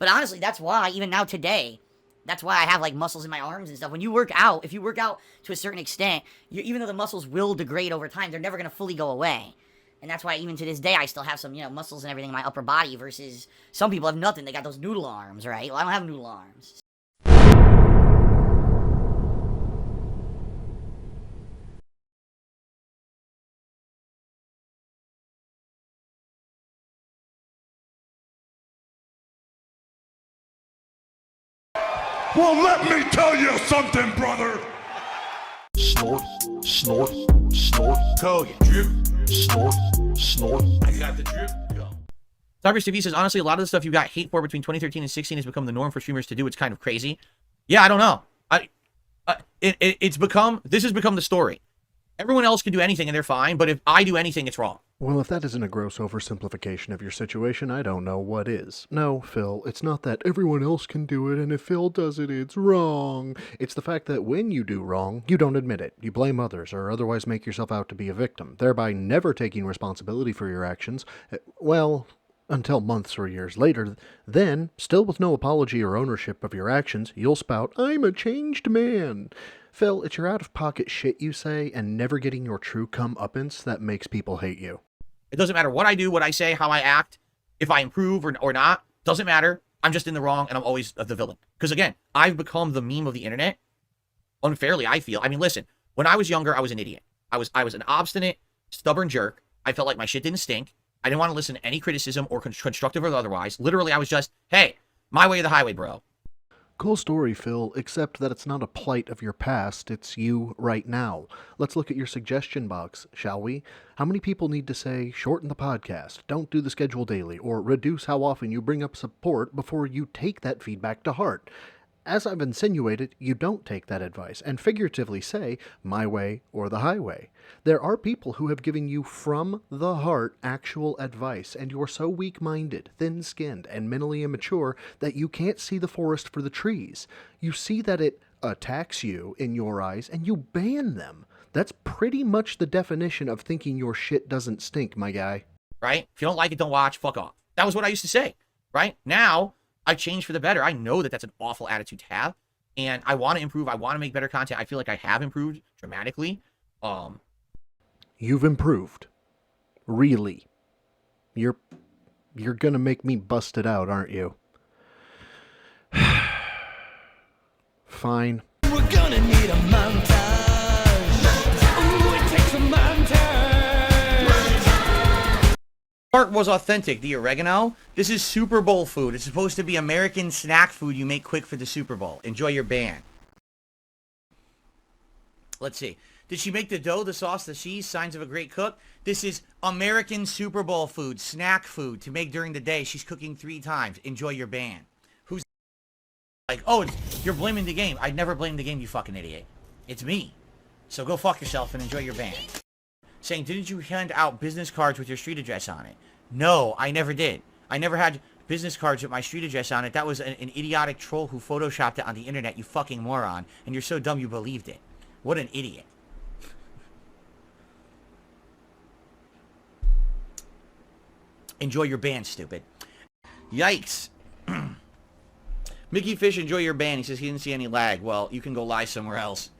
But honestly, that's why, even now today, that's why I have like muscles in my arms and stuff. When you work out, if you work out to a certain extent, even though the muscles will degrade over time, they're never going to fully go away. And that's why even to this day, I still have some, muscles and everything in my upper body versus some people have nothing. They got those noodle arms, right? Well, I don't have noodle arms. Well, let me tell you something, brother. Snort, snort, snort, Hogan. Drip, snort, snort. I got the drip. Go. Cypress TV says, honestly, a lot of the stuff you got hate for between 2013 and 16 has become the norm for streamers to do. It's kind of crazy. Yeah, I don't know. This has become the story. Everyone else can do anything and they're fine, but if I do anything, it's wrong. Well, if that isn't a gross oversimplification of your situation, I don't know what is. No, Phil, it's not that everyone else can do it, and if Phil does it, it's wrong. It's the fact that when you do wrong, you don't admit it. You blame others, or otherwise make yourself out to be a victim, thereby never taking responsibility for your actions, well, until months or years later. Then, still with no apology or ownership of your actions, you'll spout, "I'm a changed man." Phil, it's your out-of-pocket shit you say, and never getting your true comeuppance that makes people hate you. It doesn't matter what I do, what I say, how I act, if I improve or not. Doesn't matter. I'm just in the wrong, and I'm always the villain. Because again, I've become the meme of the internet. Unfairly, I feel. I mean, listen, when I was younger, I was an idiot. I was an obstinate, stubborn jerk. I felt like my shit didn't stink. I didn't want to listen to any criticism or constructive or otherwise. Literally, I was just, hey, my way or the highway, bro. Cool story, Phil, except that it's not a plight of your past, it's you right now. Let's look at your suggestion box, shall we? How many people need to say, shorten the podcast, don't do the schedule daily, or reduce how often you bring up support before you take that feedback to heart? As I've insinuated, you don't take that advice, and figuratively say, my way or the highway. There are people who have given you from the heart actual advice, and you're so weak-minded, thin-skinned, and mentally immature that you can't see the forest for the trees. You see that it attacks you in your eyes, and you ban them. That's pretty much the definition of thinking your shit doesn't stink, my guy. Right? If you don't like it, don't watch. Fuck off. That was what I used to say. Right? Now, I've changed for the better. I know that that's an awful attitude to have, and I want to improve. I want to make better content. I feel like I have improved dramatically. You've improved. Really. You're gonna make me bust it out, aren't you? Fine. We're gonna need a montage. Ooh, it takes a montage. Part was authentic. The oregano. This is Super Bowl food. It's supposed to be American snack food you make quick for the Super Bowl. Enjoy your band. Let's see. Did she make the dough, the sauce, the cheese? Signs of a great cook. This is American Super Bowl food, snack food to make during the day. She's cooking 3 times. Enjoy your band. Who's like, oh, you're blaming the game. I'd never blame the game, you fucking idiot. It's me. So go fuck yourself and enjoy your band. Saying, didn't you hand out business cards with your street address on it? No, I never did. I never had business cards with my street address on it. That was an idiotic troll who photoshopped it on the internet, you fucking moron. And you're so dumb you believed it. What an idiot. Enjoy your band, stupid. Yikes. Mickey Fish, enjoy your band. He says he didn't see any lag. Well, you can go lie somewhere else.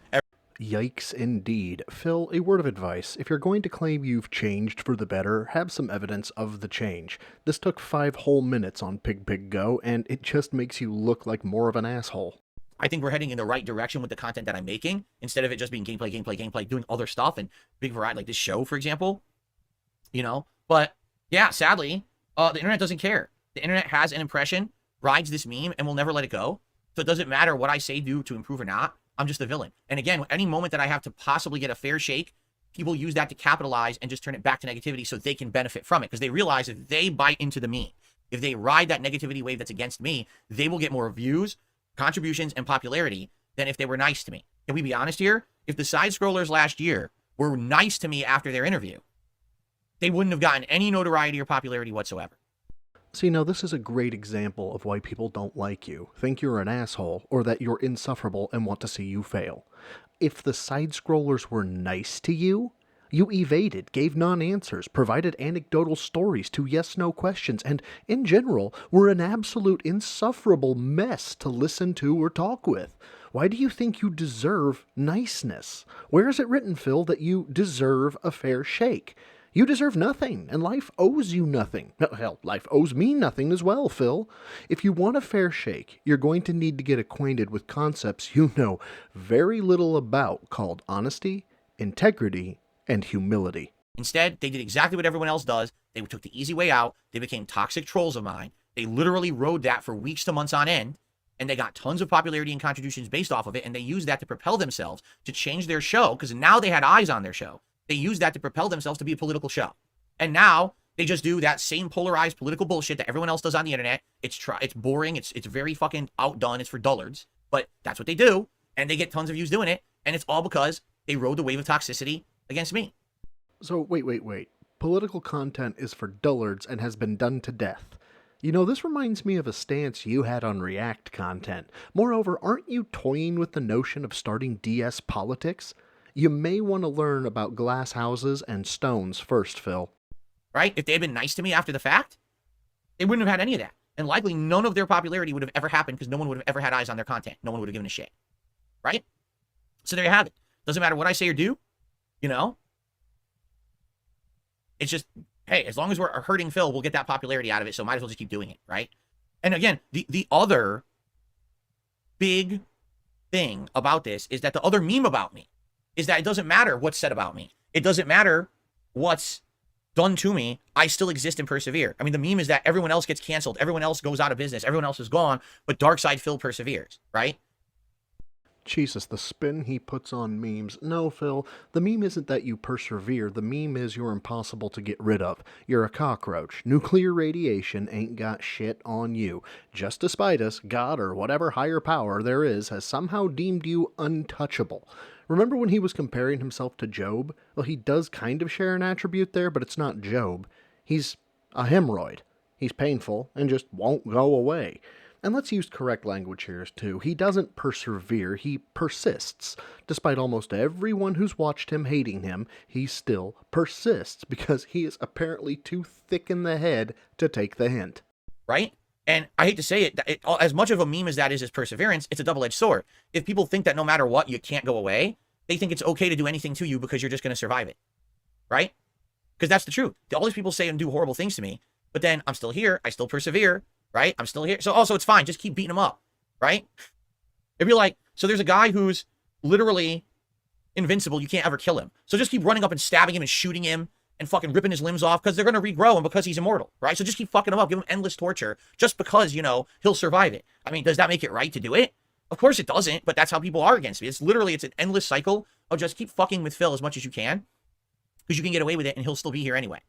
Yikes indeed. Phil, a word of advice. If you're going to claim you've changed for the better, have some evidence of the change. This took 5 whole minutes on Pig Pig Go, and it just makes you look like more of an asshole. I think we're heading in the right direction with the content that I'm making, instead of it just being gameplay, doing other stuff and big variety, like this show, for example. You know? But, yeah, sadly, the internet doesn't care. The internet has an impression, rides this meme, and will never let it go. So it doesn't matter what I say, do to improve or not. I'm just a villain. And again, any moment that I have to possibly get a fair shake, people use that to capitalize and just turn it back to negativity so they can benefit from it. Because they realize if they bite into the meme, if they ride that negativity wave that's against me, they will get more views, contributions, and popularity than if they were nice to me. Can we be honest here? If the side scrollers last year were nice to me after their interview, they wouldn't have gotten any notoriety or popularity whatsoever. See, now this is a great example of why people don't like you, think you're an asshole, or that you're insufferable and want to see you fail. If the side-scrollers were nice to you, You evaded, gave non-answers, provided anecdotal stories to yes-no questions, and, in general, were an absolute insufferable mess to listen to or talk with. Why do you think you deserve niceness? Where is it written, Phil, that you deserve a fair shake? You deserve nothing, and life owes you nothing. Hell, life owes me nothing as well, Phil. If you want a fair shake, you're going to need to get acquainted with concepts you know very little about called honesty, integrity, and humility. Instead, they did exactly what everyone else does. They took the easy way out. They became toxic trolls of mine. They literally rode that for weeks to months on end, and they got tons of popularity and contributions based off of it, and they used that to propel themselves to change their show, because now they had eyes on their show. They used that to propel themselves to be a political show. And now they just do that same polarized political bullshit that everyone else does on the internet. It's boring. It's very fucking outdone. It's for dullards. But that's what they do, and they get tons of views doing it, and it's all because they rode the wave of toxicity against me. So, wait. Political content is for dullards and has been done to death. You know, this reminds me of a stance you had on React content. Moreover, aren't you toying with the notion of starting DS politics? You may want to learn about glass houses and stones first, Phil. Right? If they had been nice to me after the fact, they wouldn't have had any of that. And likely none of their popularity would have ever happened because no one would have ever had eyes on their content. No one would have given a shit. Right? So there you have it. Doesn't matter what I say or do, you know? It's just, hey, as long as we're hurting Phil, we'll get that popularity out of it, so might as well just keep doing it, right? And again, the other big thing about this is that the other meme about me is that it doesn't matter what's said about me. It doesn't matter what's done to me. I still exist and persevere. I mean, the meme is that everyone else gets canceled. Everyone else goes out of business. Everyone else is gone, but Darkside Phil perseveres, right? Jesus, the spin he puts on memes. No, Phil, the meme isn't that you persevere. The meme is you're impossible to get rid of. You're a cockroach. Nuclear radiation ain't got shit on you. Just despite us, God or whatever higher power there is has somehow deemed you untouchable. Remember when he was comparing himself to Job? Well, he does kind of share an attribute there, but it's not Job. He's a hemorrhoid. He's painful and just won't go away. And let's use correct language here too. He doesn't persevere, he persists. Despite almost everyone who's watched him hating him, he still persists because he is apparently too thick in the head to take the hint. Right? And I hate to say it, as much of a meme as that is perseverance, it's a double-edged sword. If people think that no matter what, you can't go away, they think it's okay to do anything to you because you're just going to survive it. Right? Because that's the truth. All these people say and do horrible things to me, but then I'm still here, I still persevere. Right? I'm still here. So also it's fine. Just keep beating him up. Right? It'd be like, so there's a guy who's literally invincible. You can't ever kill him. So just keep running up and stabbing him and shooting him and fucking ripping his limbs off because they're going to regrow and because he's immortal. Right? So just keep fucking him up. Give him endless torture just because, you know, he'll survive it. I mean, does that make it right to do it? Of course it doesn't, but that's how people are against me. It's literally, it's an endless cycle of just keep fucking with Phil as much as you can because you can get away with it and he'll still be here anyway.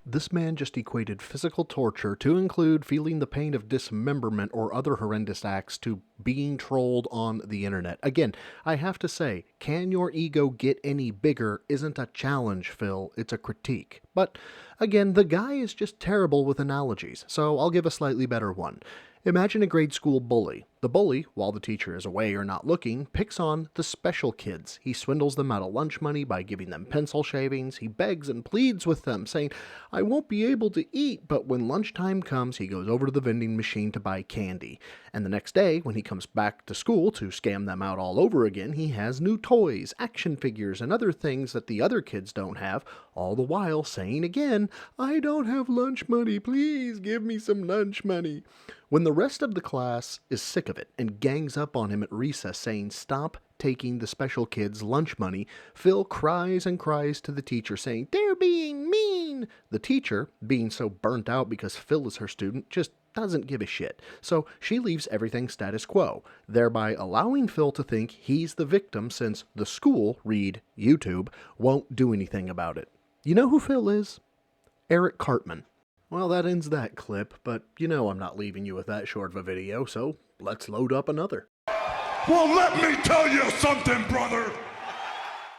This man just equated physical torture to include feeling the pain of dismemberment or other horrendous acts to being trolled on the internet. Again, I have to say, can your ego get any bigger isn't a challenge, Phil, it's a critique. But again, the guy is just terrible with analogies, so I'll give a slightly better one. Imagine a grade school bully. The bully, while the teacher is away or not looking, picks on the special kids. He swindles them out of lunch money by giving them pencil shavings. He begs and pleads with them, saying, I won't be able to eat, but when lunchtime comes, he goes over to the vending machine to buy candy. And the next day, when he comes back to school to scam them out all over again, he has new toys, action figures, and other things that the other kids don't have, all the while saying again, I don't have lunch money, please give me some lunch money. When the rest of the class is sick of it and gangs up on him at recess saying, stop taking the special kids' lunch money, Phil cries and cries to the teacher saying, they're being mean. The teacher, being so burnt out because Phil is her student, just doesn't give a shit. So she leaves everything status quo, thereby allowing Phil to think he's the victim since the school, read YouTube, won't do anything about it. You know who Phil is? Eric Cartman. Well, that ends that clip, but you know I'm not leaving you with that short of a video, so let's load up another. Well, let me tell you something, brother.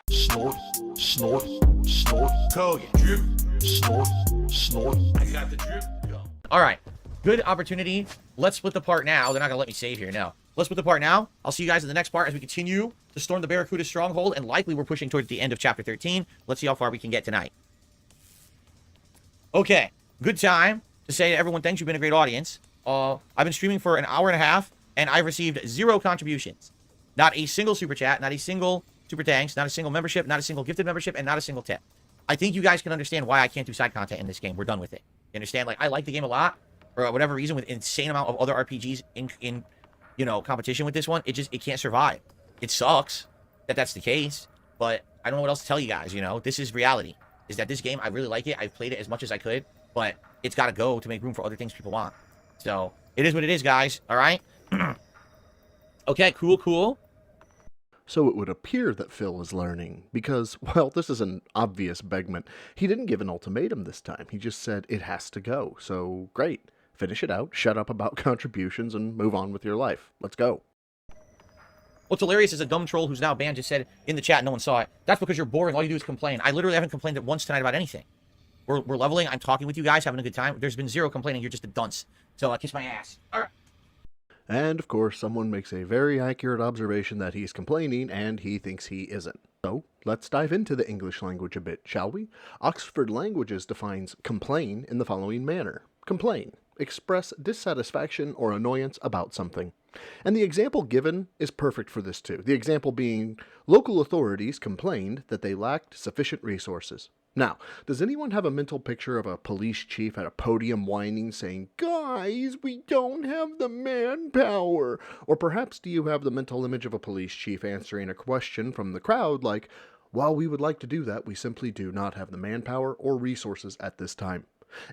Snort, snort, snort, Hogan. Drip, snort, snort. I got the drip. Go. All right. Good opportunity. Let's split the part now. They're not going to let me save here. No. Let's split the part now. I'll see you guys in the next part as we continue to storm the Barracuda stronghold, and likely we're pushing towards the end of chapter 13. Let's see how far we can get tonight. Okay, good time to say to everyone, thanks, you've been a great audience. I've been streaming for an hour and a half, and I've received 0 contributions. Not a single super chat, not a single super thanks, not a single membership, not a single gifted membership, and not a single tip. I think you guys can understand why I can't do side content in this game. We're done with it. You understand? Like, I like the game a lot, for whatever reason, with insane amount of other RPGs in you know, competition with this one, it can't survive. It sucks that that's the case, but I don't know what else to tell you guys, you know? This is reality, is that this game, I really like it. I've played it as much as I could, but it's got to go to make room for other things people want. So, it is what it is, guys, all right? Okay, cool. So it would appear that Phil is learning, because, well, this is an obvious beggment. He didn't give an ultimatum this time. He just said it has to go. So, great. Finish it out, shut up about contributions, and move on with your life. Let's go. What's hilarious is a dumb troll who's now banned just said in the chat, no one saw it. That's because you're boring. All you do is complain. I literally haven't complained once tonight about anything. We're leveling. I'm talking with you guys, having a good time. There's been 0 complaining. You're just a dunce. So, kiss my ass. All right. And, of course, someone makes a very accurate observation that he's complaining, and he thinks he isn't. So, let's dive into the English language a bit, shall we? Oxford Languages defines complain in the following manner. Complain. Express dissatisfaction or annoyance about something. And the example given is perfect for this too. The example being, local authorities complained that they lacked sufficient resources. Now, does anyone have a mental picture of a police chief at a podium whining, saying, "Guys, we don't have the manpower"? Or perhaps do you have the mental image of a police chief answering a question from the crowd like, "While we would like to do that, we simply do not have the manpower or resources at this time"?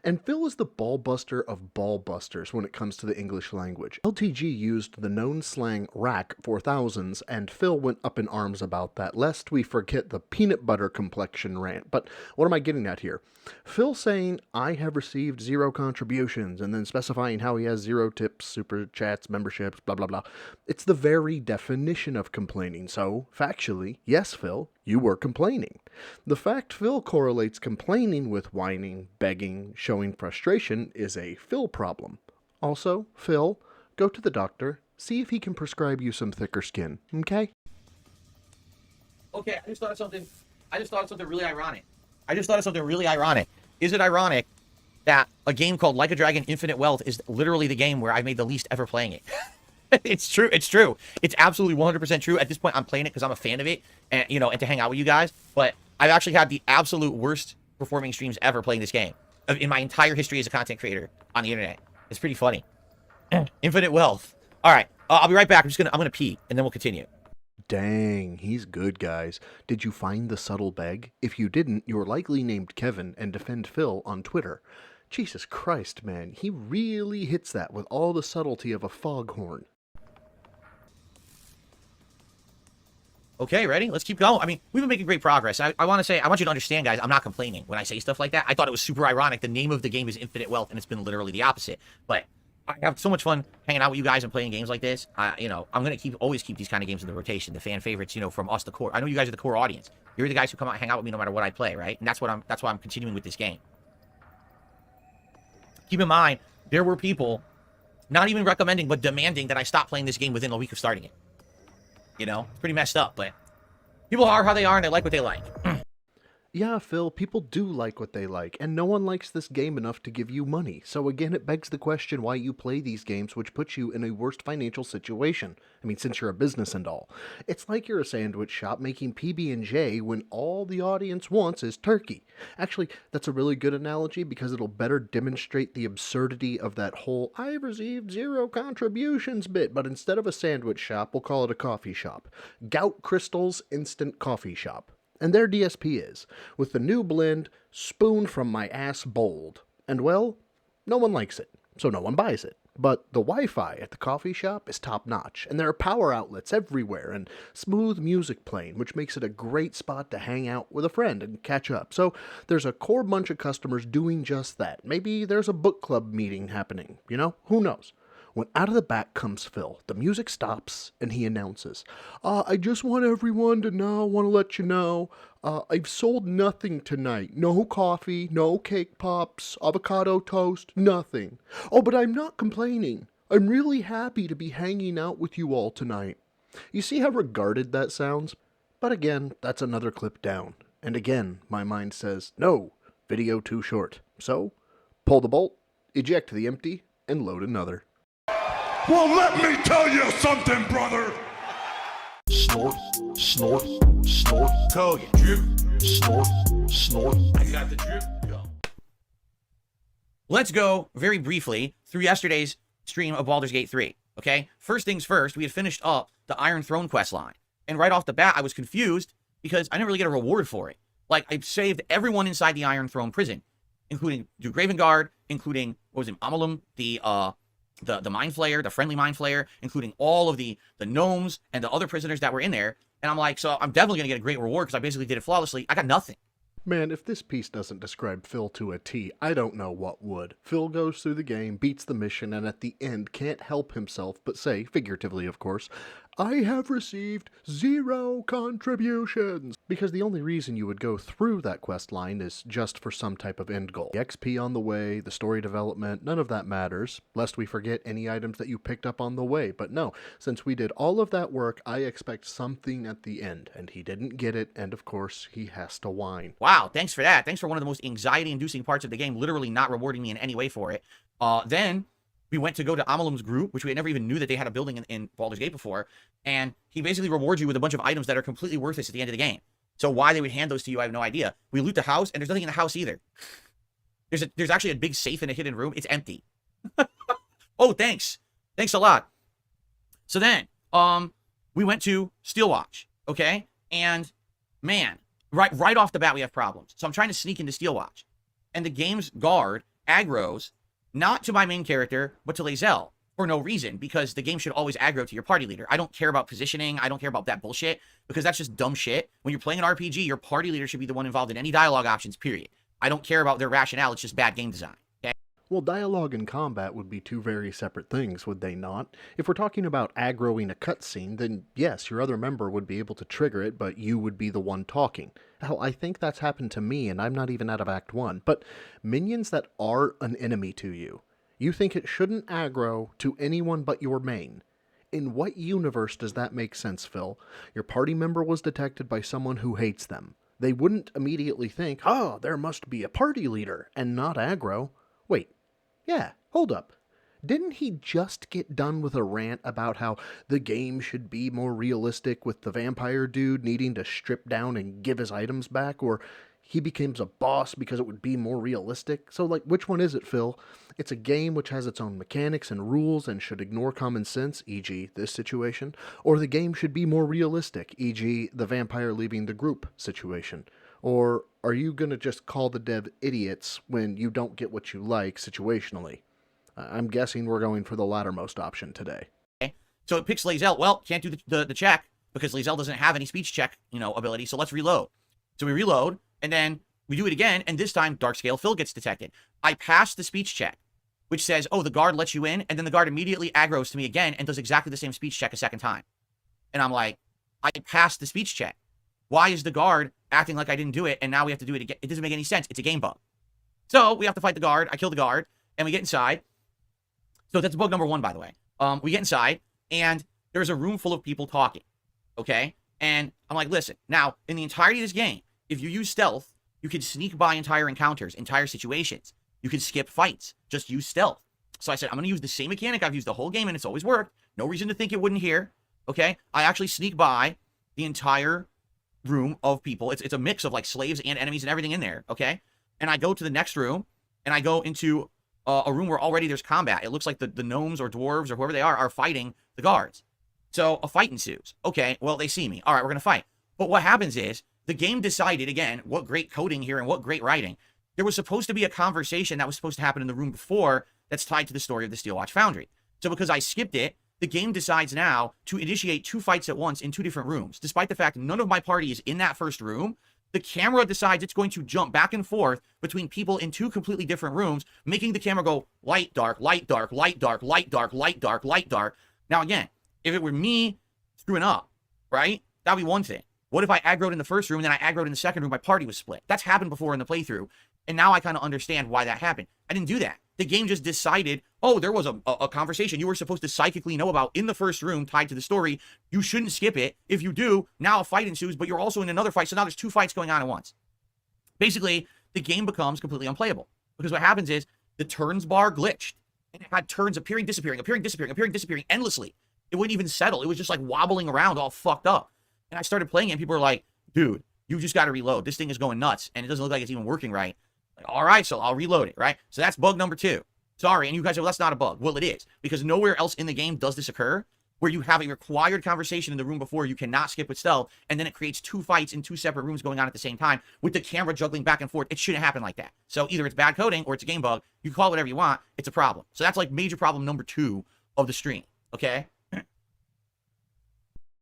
And Phil is the ballbuster of ballbusters when it comes to the English language. LTG used the known slang rack for thousands, and Phil went up in arms about that, lest we forget the peanut butter complexion rant. But what am I getting at here? Phil saying, "I have received 0 contributions," and then specifying how he has 0 tips, super chats, memberships, blah, blah, blah. It's the very definition of complaining. So, factually, yes, Phil, you were complaining. The fact Phil correlates complaining with whining, begging, showing frustration is a Phil problem. Also, Phil, go to the doctor, see if he can prescribe you some thicker skin, okay? Okay, I just thought of something really ironic. Is it ironic that a game called Like a Dragon Infinite Wealth is literally the game where I made the least ever playing it? It's true. It's absolutely 100% true. At this point, I'm playing it because I'm a fan of it, and and to hang out with you guys. But I've actually had the absolute worst performing streams ever playing this game in my entire history as a content creator on the internet. It's pretty funny. Infinite Wealth. All right, I'll be right back. I'm gonna pee, and then we'll continue. Dang, he's good, guys. Did you find the subtle beg? If you didn't, you're likely named Kevin and defend Phil on Twitter. Jesus Christ, man, he really hits that with all the subtlety of a foghorn. Okay, ready? Let's keep going. I mean, we've been making great progress. I want you to understand, guys, I'm not complaining when I say stuff like that. I thought it was super ironic. The name of the game is Infinite Wealth, and it's been literally the opposite. But I have so much fun hanging out with you guys and playing games like this. I'm going to always keep these kind of games in the rotation, the fan favorites, from us, the core. I know you guys are the core audience. You're the guys who come out and hang out with me no matter what I play, right? And that's why I'm continuing with this game. Keep in mind, there were people not even recommending, but demanding that I stop playing this game within a week of starting it. It's pretty messed up, but people are how they are, and they like what they like. Yeah, Phil, people do like what they like, and no one likes this game enough to give you money. So again, it begs the question why you play these games, which puts you in a worse financial situation. I mean, since you're a business and all. It's like you're a sandwich shop making PB&J when all the audience wants is turkey. Actually, that's a really good analogy because it'll better demonstrate the absurdity of that whole "I've received 0 contributions" bit, but instead of a sandwich shop, we'll call it a coffee shop. Gout Crystal's Instant Coffee Shop. And their DSP is, with the new blend, Spoon from My Ass Bold. And well, no one likes it, so no one buys it. But the Wi-Fi at the coffee shop is top-notch, and there are power outlets everywhere, and smooth music playing, which makes it a great spot to hang out with a friend and catch up. So there's a core bunch of customers doing just that. Maybe there's a book club meeting happening, who knows? When out of the back comes Phil, the music stops, and he announces, "I just want everyone to let you know, I've sold nothing tonight. No coffee, no cake pops, avocado toast, nothing. Oh, but I'm not complaining. I'm really happy to be hanging out with you all tonight." You see how regarded that sounds? But again, that's another clip down. And again, my mind says, no, video too short. So, pull the bolt, eject the empty, and load another. Well, let me tell you something, brother. Snort, snort, snort, Hogan, drip, snort, snort. I got the drip. Go. Let's go very briefly through yesterday's stream of Baldur's Gate 3, okay? First things first, we had finished up the Iron Throne quest line. And right off the bat, I was confused because I didn't really get a reward for it. Like, I saved everyone inside the Iron Throne prison, including Duke Ravengard, including, what was it, Amalum, the Mind Flayer, the friendly Mind Flayer, including all of the gnomes and the other prisoners that were in there. And I'm like, so I'm definitely going to get a great reward because I basically did it flawlessly. I got nothing. Man, if this piece doesn't describe Phil to a T, I don't know what would. Phil goes through the game, beats the mission, and at the end can't help himself but say, figuratively of course, I have received 0 contributions. Because the only reason you would go through that quest line is just for some type of end goal. The XP on the way, the story development, none of that matters, lest we forget any items that you picked up on the way. But no, since we did all of that work, I expect something at the end. And he didn't get it, and of course, he has to whine. Wow, thanks for that. Thanks for one of the most anxiety-inducing parts of the game, literally not rewarding me in any way for it. Then we went to go to Amalum's group, which we had never even knew that they had a building in Baldur's Gate before, and he basically rewards you with a bunch of items that are completely worthless at the end of the game. So why they would hand those to you, I have no idea. We loot the house, and there's nothing in the house either. There's actually a big safe in a hidden room. It's empty. Oh, thanks. Thanks a lot. So then, we went to Steelwatch, okay? And, man, right off the bat, we have problems. So I'm trying to sneak into Steelwatch. And the game's guard aggroes, not to my main character, but to Lae'zel, for no reason, because the game should always aggro to your party leader. I don't care about positioning. I don't care about that bullshit, because that's just dumb shit. When you're playing an RPG, your party leader should be the one involved in any dialogue options, period. I don't care about their rationale. It's just bad game design. Okay? Well, dialogue and combat would be two very separate things, would they not? If we're talking about aggroing a cutscene, then yes, your other member would be able to trigger it, but you would be the one talking. Hell, I think that's happened to me, and I'm not even out of Act 1. But minions that are an enemy to you, you think it shouldn't aggro to anyone but your main. In what universe does that make sense, Phil? Your party member was detected by someone who hates them. They wouldn't immediately think, oh, there must be a party leader, and not aggro. Wait, yeah, hold up. Didn't he just get done with a rant about how the game should be more realistic with the vampire dude needing to strip down and give his items back, or he becomes a boss because it would be more realistic? So, like, which one is it, Phil? It's a game which has its own mechanics and rules and should ignore common sense, e.g. this situation, or the game should be more realistic, e.g. the vampire leaving the group situation? Or are you going to just call the dev idiots when you don't get what you like situationally? I'm guessing we're going for the lattermost option today. Okay. So it picks Lae'zel. Well, can't do the check because Lae'zel doesn't have any speech check, ability. So let's reload. So we reload, and then we do it again, and this time Darkscale Phil gets detected. I pass the speech check, which says, oh, the guard lets you in, and then the guard immediately aggroes to me again and does exactly the same speech check a second time. And I'm like, I passed the speech check. Why is the guard acting like I didn't do it, and now we have to do it again? It doesn't make any sense. It's a game bug. So we have to fight the guard. I kill the guard, and we get inside. So that's bug number 1, by the way. We get inside, and there's a room full of people talking, okay? And I'm like, listen, now, in the entirety of this game, if you use stealth, you can sneak by entire encounters, entire situations. You can skip fights. Just use stealth. So I said, I'm going to use the same mechanic I've used the whole game, and it's always worked. No reason to think it wouldn't here, okay? I actually sneak by the entire room of people. It's a mix of, like, slaves and enemies and everything in there, okay? And I go to the next room, and I go into a room where already there's combat. It looks like the gnomes or dwarves or whoever they are fighting the guards. So a fight ensues. Okay, well, they see me. All right, we're going to fight. But what happens is the game decided, again, what great coding here and what great writing. There was supposed to be a conversation that was supposed to happen in the room before that's tied to the story of the Steelwatch Foundry. So because I skipped it, the game decides now to initiate 2 fights at once in 2 different rooms. Despite the fact none of my party is in that first room, the camera decides it's going to jump back and forth between people in 2 completely different rooms, making the camera go light, dark, light, dark, light, dark, light, dark, light, dark, light, dark. Now, again, if it were me screwing up, right, that'd be one thing. What if I aggroed in the first room and then I aggroed in the second room, my party was split? That's happened before in the playthrough, and now I kind of understand why that happened. I didn't do that. The game just decided, oh, there was a conversation you were supposed to psychically know about in the first room tied to the story. You shouldn't skip it. If you do, now a fight ensues, but you're also in another fight. So now there's 2 fights going on at once. Basically, the game becomes completely unplayable because what happens is the turns bar glitched and it had turns appearing, disappearing, appearing, disappearing, appearing, disappearing endlessly. It wouldn't even settle. It was just like wobbling around all fucked up. And I started playing it and people were like, dude, you just got to reload. This thing is going nuts and it doesn't look like it's even working right. Like, all right, so I'll reload it, right? So that's bug number 2. Sorry, and you guys are, well, that's not a bug. Well, it is, because nowhere else in the game does this occur, where you have a required conversation in the room before you cannot skip with stealth, and then it creates 2 fights in 2 separate rooms going on at the same time, with the camera juggling back and forth. It shouldn't happen like that. So either it's bad coding, or it's a game bug. You can call it whatever you want. It's a problem. So that's like major problem number 2 of the stream, okay?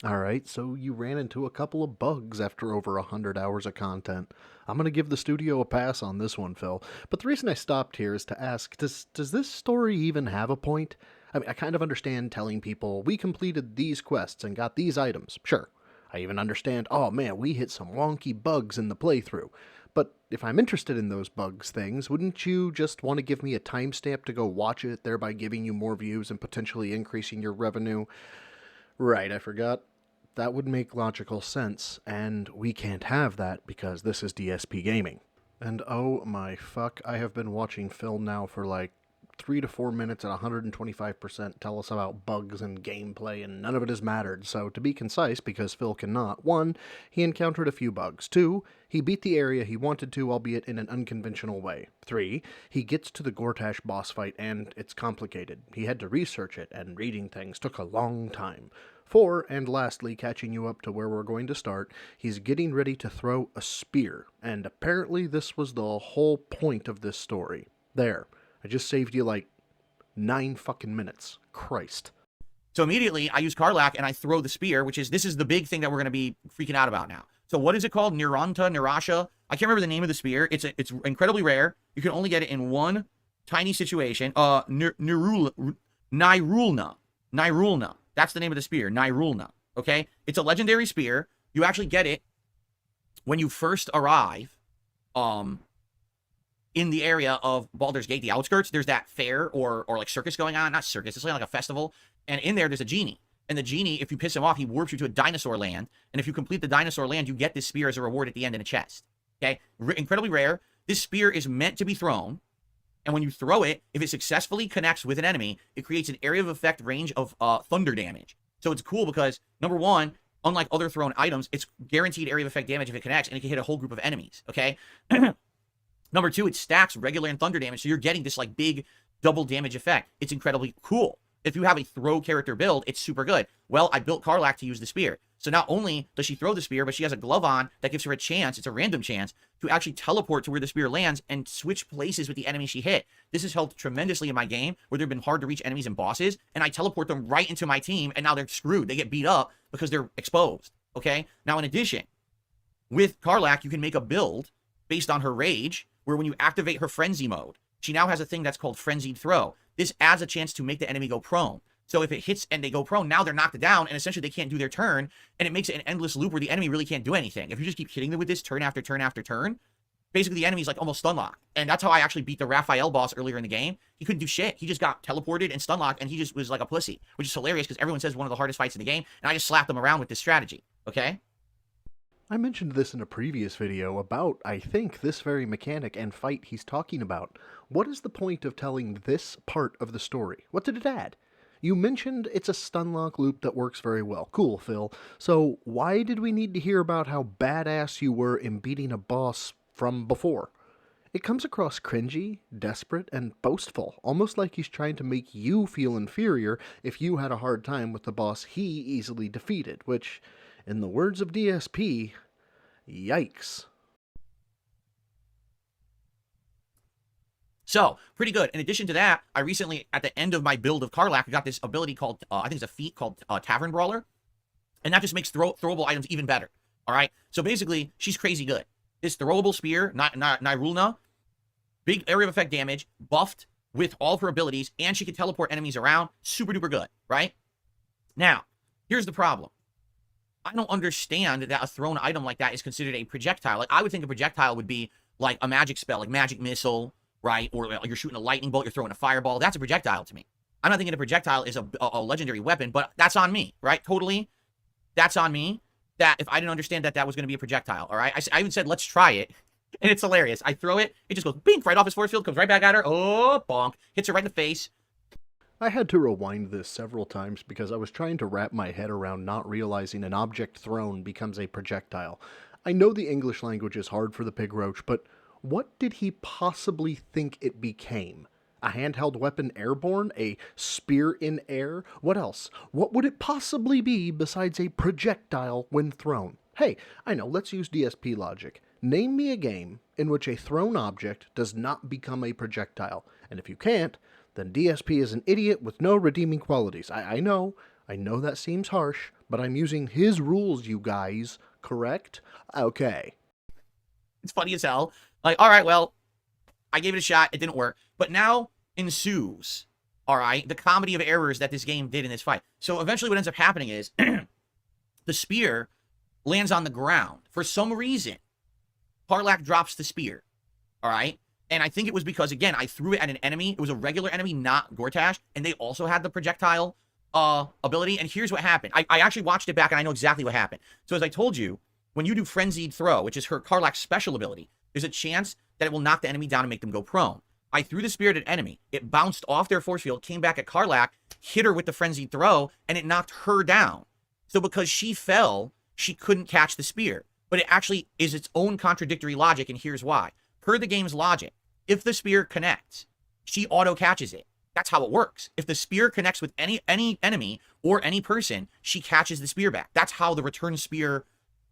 Alright, so you ran into a couple of bugs after over 100 hours of content. I'm gonna give the studio a pass on this one, Phil. But the reason I stopped here is to ask, does this story even have a point? I mean, I kind of understand telling people, we completed these quests and got these items. Sure. I even understand, oh man, we hit some wonky bugs in the playthrough. But if I'm interested in those bugs things, wouldn't you just want to give me a timestamp to go watch it, thereby giving you more views and potentially increasing your revenue? Right, I forgot. That would make logical sense, and we can't have that because this is DSP Gaming. And oh my fuck, I have been watching Phil now for like 3 to 4 minutes at 125% tell us about bugs and gameplay, and none of it has mattered. So to be concise, because Phil cannot, 1, he encountered a few bugs. 2, he beat the area he wanted to, albeit in an unconventional way. 3, he gets to the Gortash boss fight, and it's complicated. He had to research it, and reading things took a long time. 4, and lastly, catching you up to where we're going to start, he's getting ready to throw a spear, and apparently this was the whole point of this story. There. I just saved you like 9 fucking minutes. Christ. So immediately I use Karlach and I throw the spear, this is the big thing that we're going to be freaking out about now. So what is it called? Nirasha? I can't remember the name of the spear. It's incredibly rare. You can only get it in one tiny situation. Nirulna. That's the name of the spear. Nirulna. Okay? It's a legendary spear. You actually get it when you first arrive in the area of Baldur's Gate, the outskirts. There's that fair or like circus going on. Not circus, it's like a festival. And in there's a genie. And the genie, if you piss him off, he warps you to a dinosaur land. And if you complete the dinosaur land, you get this spear as a reward at the end in a chest. Okay? Incredibly rare. This spear is meant to be thrown. And when you throw it, if it successfully connects with an enemy, it creates an area of effect range of thunder damage. So it's cool because, number 1, unlike other thrown items, it's guaranteed area of effect damage if it connects, and it can hit a whole group of enemies. Okay? Number 2, it stacks regular and thunder damage, so you're getting this like big double damage effect. It's incredibly cool. If you have a throw character build, it's super good. Well, I built Karlach to use the spear. So not only does she throw the spear, but she has a glove on that gives her a chance, it's a random chance, to actually teleport to where the spear lands and switch places with the enemy she hit. This has helped tremendously in my game, where there have been hard to reach enemies and bosses, and I teleport them right into my team, and now they're screwed. They get beat up because they're exposed. Okay? Now, in addition, with Karlach, you can make a build based on her rage, where when you activate her frenzy mode, she now has a thing that's called frenzied throw. This adds a chance to make the enemy go prone. So if it hits and they go prone, now they're knocked down, and essentially they can't do their turn, and it makes it an endless loop where the enemy really can't do anything. If you just keep hitting them with this turn after turn after turn, basically the enemy's like almost stun locked. And that's how I actually beat the Raphael boss earlier in the game. He couldn't do shit. He just got teleported and stun locked, and he just was like a pussy, which is hilarious because everyone says one of the hardest fights in the game, and I just slapped them around with this strategy. Okay? I mentioned this in a previous video about, I think, this very mechanic and fight he's talking about. What is the point of telling this part of the story? What did it add? You mentioned it's a stunlock loop that works very well. Cool, Phil. So why did we need to hear about how badass you were in beating a boss from before? It comes across cringy, desperate, and boastful, almost like he's trying to make you feel inferior if you had a hard time with the boss he easily defeated, which, in the words of DSP, yikes. So, pretty good. In addition to that, I recently, at the end of my build of Karlach, I got this ability called, I think it's a feat called Tavern Brawler. And that just makes throwable items even better. Alright? So basically, she's crazy good. This throwable spear, Nirulna, big area of effect damage, buffed with all of her abilities, and she can teleport enemies around. Super duper good. Right? Now, here's the problem. I don't understand that a thrown item like that is considered a projectile. Like, I would think a projectile would be like a magic spell, like magic missile, right? Or you're shooting a lightning bolt, you're throwing a fireball. That's a projectile to me. I'm not thinking a projectile is a legendary weapon, but that's on me, right? Totally. That's on me. That if I didn't understand that that was going to be a projectile, all right? I even said, let's try it. And it's hilarious. I throw it. It just goes bink right off his force field, comes right back at her. Oh, bonk. Hits her right in the face. I had to rewind this several times because I was trying to wrap my head around not realizing an object thrown becomes a projectile. I know the English language is hard for the pig roach, but what did he possibly think it became? A handheld weapon airborne? A spear in air? What else? What would it possibly be besides a projectile when thrown? Hey, I know, let's use DSP logic. Name me a game in which a thrown object does not become a projectile. And if you can't, then DSP is an idiot with no redeeming qualities. I know that seems harsh, but I'm using his rules, you guys, correct? Okay. It's funny as hell. Like, all right, well, I gave it a shot. It didn't work. But now ensues, all right, the comedy of errors that this game did in this fight. So eventually what ends up happening is the spear lands on the ground. For some reason, Karlach drops the spear, all right? And I think it was because, again, I threw it at an enemy. It was a regular enemy, not Gortash, and they also had the projectile ability. And here's what happened. I actually watched it back, and I know exactly what happened. So as I told you, when you do Frenzied Throw, which is her Karlach's special ability, there's a chance that it will knock the enemy down and make them go prone. I threw the spear at an enemy. It bounced off their force field, came back at Karlach, hit her with the Frenzied Throw, and it knocked her down. So because she fell, she couldn't catch the spear. But it actually is its own contradictory logic, and here's why. Per the game's logic, if the spear connects, she auto-catches it. That's how it works. If the spear connects with any enemy or any person, she catches the spear back. That's how the return spear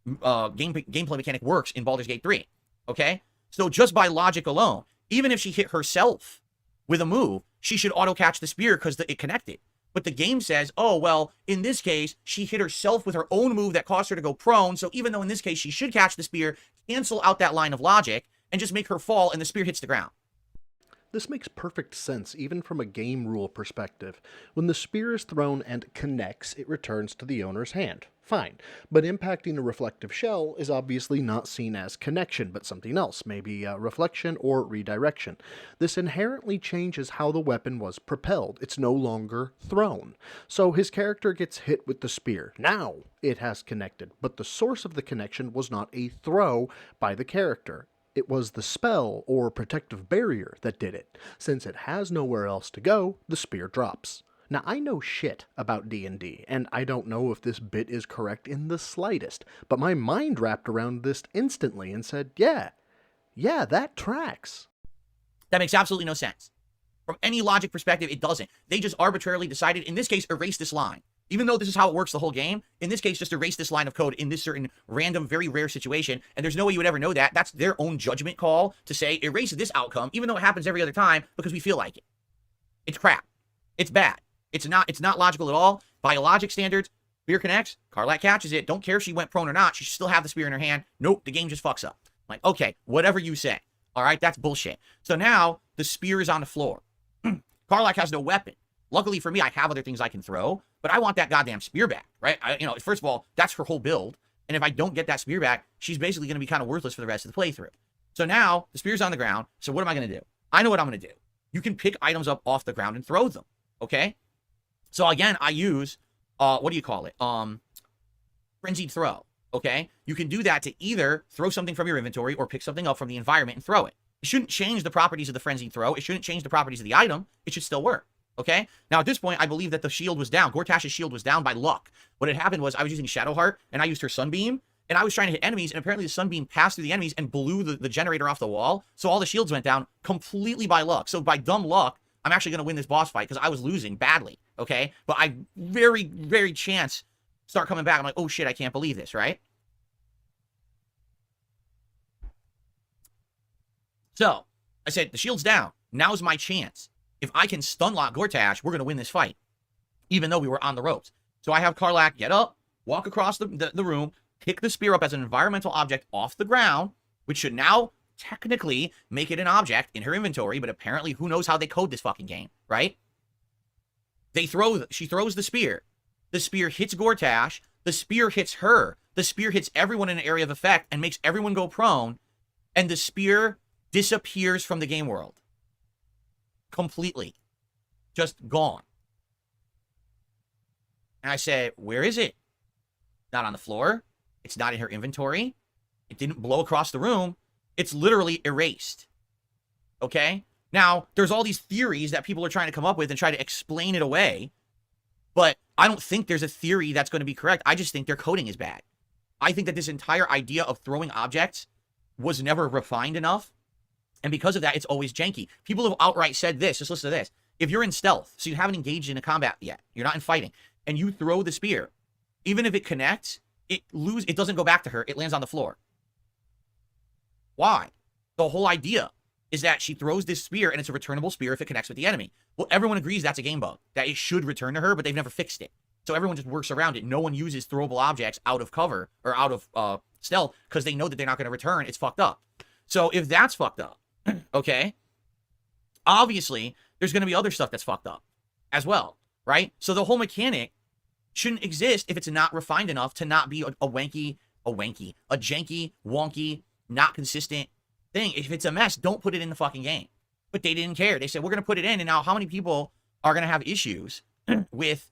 gameplay mechanic works in Baldur's Gate 3. Okay? So just by logic alone, even if she hit herself with a move, she should auto-catch the spear because it connected. But the game says, oh, well, in this case, she hit herself with her own move that caused her to go prone. So even though in this case she should catch the spear, cancel out that line of logic and just make her fall and the spear hits the ground. This makes perfect sense, even from a game rule perspective. When the spear is thrown and connects, it returns to the owner's hand. Fine. But impacting a reflective shell is obviously not seen as connection, but something else, maybe reflection or redirection. This inherently changes how the weapon was propelled. It's no longer thrown. So his character gets hit with the spear. Now it has connected, but the source of the connection was not a throw by the character. It was the spell or protective barrier that did it. Since it has nowhere else to go, the spear drops. Now, I know shit about D&D, and I don't know if this bit is correct in the slightest, but my mind wrapped around this instantly and said, yeah, that tracks. That makes absolutely no sense. From any logic perspective, it doesn't. They just arbitrarily decided, in this case, erase this line. Even though this is how it works the whole game, in this case, just erase this line of code in this certain random, very rare situation, and there's no way you would ever know that. That's their own judgment call to say, erase this outcome, even though it happens every other time, because we feel like it. It's crap. It's bad. It's not logical at all. By logic standards, spear connects, Karlach catches it. Don't care if she went prone or not. She should still have the spear in her hand. Nope, the game just fucks up. Like, okay, whatever you say. All right, that's bullshit. So now the spear is on the floor. Karlach has no weapon. Luckily for me, I have other things I can throw, but I want that goddamn spear back, right? First of all, that's her whole build. And if I don't get that spear back, she's basically going to be kind of worthless for the rest of the playthrough. So now the spear's on the ground. So what am I going to do? I know what I'm going to do. You can pick items up off the ground and throw them. Okay. So again, I use, what do you call it? Frenzied Throw. Okay. You can do that to either throw something from your inventory or pick something up from the environment and throw it. It shouldn't change the properties of the Frenzied Throw. It shouldn't change the properties of the item. It should still work. Okay? Now, at this point, I believe that the shield was down. Gortash's shield was down by luck. What had happened was I was using Shadowheart, and I used her Sunbeam, and I was trying to hit enemies, and apparently the Sunbeam passed through the enemies and blew the generator off the wall, so all the shields went down completely by luck. So by dumb luck, I'm actually going to win this boss fight because I was losing badly, okay? But I very, very chance start coming back. I'm like, oh shit, I can't believe this, right? So, I said, the shield's down. Now's my chance. If I can stun lock Gortash, we're going to win this fight, even though we were on the ropes. So I have Karlach get up, walk across the room, pick the spear up as an environmental object off the ground, which should now technically make it an object in her inventory, but apparently who knows how they code this fucking game, right? She throws the spear. The spear hits Gortash. The spear hits her. The spear hits everyone in an area of effect and makes everyone go prone, and the spear disappears from the game world. completely. Just gone. And I said, where is it? Not on the floor. It's not in her inventory. It didn't blow across the room. It's literally erased. Okay? Now, there's all these theories that people are trying to come up with and try to explain it away. But I don't think there's a theory that's going to be correct. I just think their coding is bad. I think that this entire idea of throwing objects was never refined enough. And because of that, it's always janky. People have outright said this. Just listen to this. If you're in stealth, so you haven't engaged in a combat yet, you're not in fighting, and you throw the spear, even if it connects, it doesn't go back to her. It lands on the floor. Why? The whole idea is that she throws this spear, and it's a returnable spear if it connects with the enemy. Well, everyone agrees that's a game bug, that it should return to her, but they've never fixed it. So everyone just works around it. No one uses throwable objects out of cover or out of stealth because they know that they're not going to return. It's fucked up. So if that's fucked up, okay, obviously there's going to be other stuff that's fucked up as well, right? So the whole mechanic shouldn't exist if it's not refined enough to not be a janky, wonky, not consistent thing. If it's a mess, don't put it in the fucking game. But they didn't care. They said, we're going to put it in. And now how many people are going to have issues with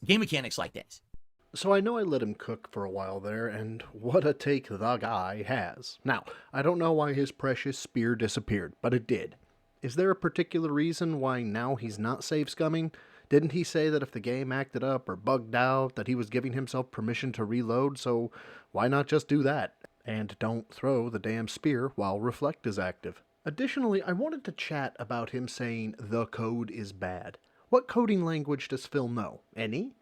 game mechanics like this? So I know I let him cook for a while there, and what a take the guy has. Now, I don't know why his precious spear disappeared, but it did. Is there a particular reason why now he's not save scumming? Didn't he say that if the game acted up or bugged out, that he was giving himself permission to reload, so why not just do that? And don't throw the damn spear while reflect is active. Additionally, I wanted to chat about him saying the code is bad. What coding language does Phil know? Any?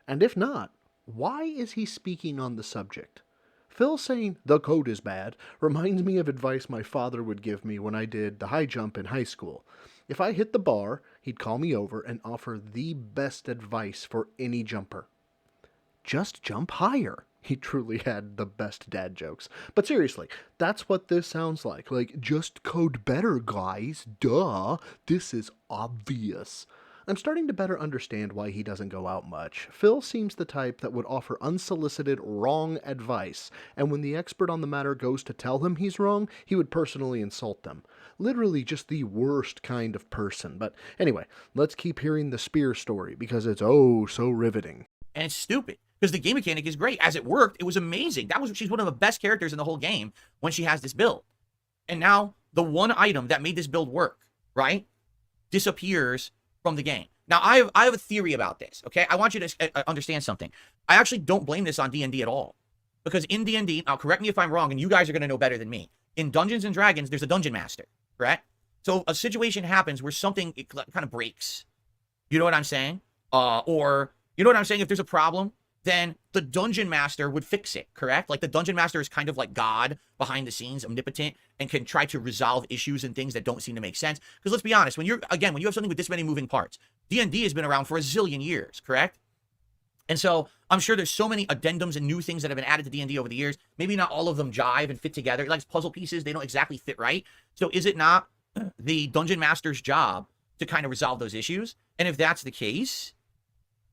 And if not, why is he speaking on the subject? Phil saying the code is bad reminds me of advice my father would give me when I did the high jump in high school. If I hit the bar, he'd call me over and offer the best advice for any jumper. Just jump higher. He truly had the best dad jokes. But seriously, that's what this sounds like. Like, just code better, guys. Duh. This is obvious. I'm starting to better understand why he doesn't go out much. Phil seems the type that would offer unsolicited, wrong advice, and when the expert on the matter goes to tell him he's wrong, he would personally insult them. Literally just the worst kind of person. But anyway, let's keep hearing the spear story, because it's oh so riveting. And it's stupid, because the game mechanic is great. As it worked, it was amazing. She's one of the best characters in the whole game when she has this build. And now, the one item that made this build work, right, disappears from the game. Now, I have a theory about this, okay? I want you to understand something. I actually don't blame this on D&D at all. Because in D&D, now correct me if I'm wrong, and you guys are going to know better than me. In Dungeons & Dragons, there's a Dungeon Master, correct? So a situation happens where something kind of breaks. You know what I'm saying? Or, you know what I'm saying? If there's a problem, then the Dungeon Master would fix it, correct? Like, the Dungeon Master is kind of like God behind the scenes, omnipotent, and can try to resolve issues and things that don't seem to make sense. Because let's be honest, when you have something with this many moving parts, D&D has been around for a zillion years, correct? And so I'm sure there's so many addendums and new things that have been added to D&D over the years. Maybe not all of them jive and fit together. Like puzzle pieces, they don't exactly fit right. So is it not the Dungeon Master's job to kind of resolve those issues? And if that's the case,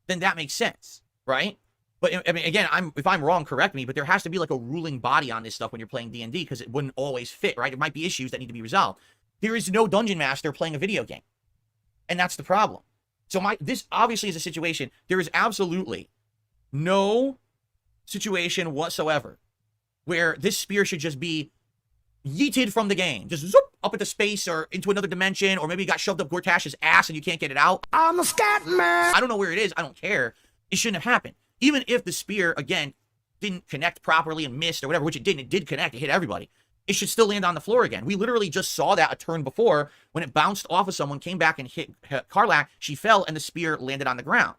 then that makes sense, right? But I mean, again, if I'm wrong, correct me, but there has to be like a ruling body on this stuff when you're playing D&D, because it wouldn't always fit, right? There might be issues that need to be resolved. There is no Dungeon Master playing a video game. And that's the problem. So this obviously is a situation. There is absolutely no situation whatsoever where this spear should just be yeeted from the game. Just zoop up into space or into another dimension, or maybe it got shoved up Gortash's ass and you can't get it out. I'm a scat man. I don't know where it is. I don't care. It shouldn't have happened. Even if the spear, again, didn't connect properly and missed or whatever, which it didn't. It did connect. It hit everybody. It should still land on the floor again. We literally just saw that a turn before when it bounced off of someone, came back and hit Karlach. She fell and the spear landed on the ground.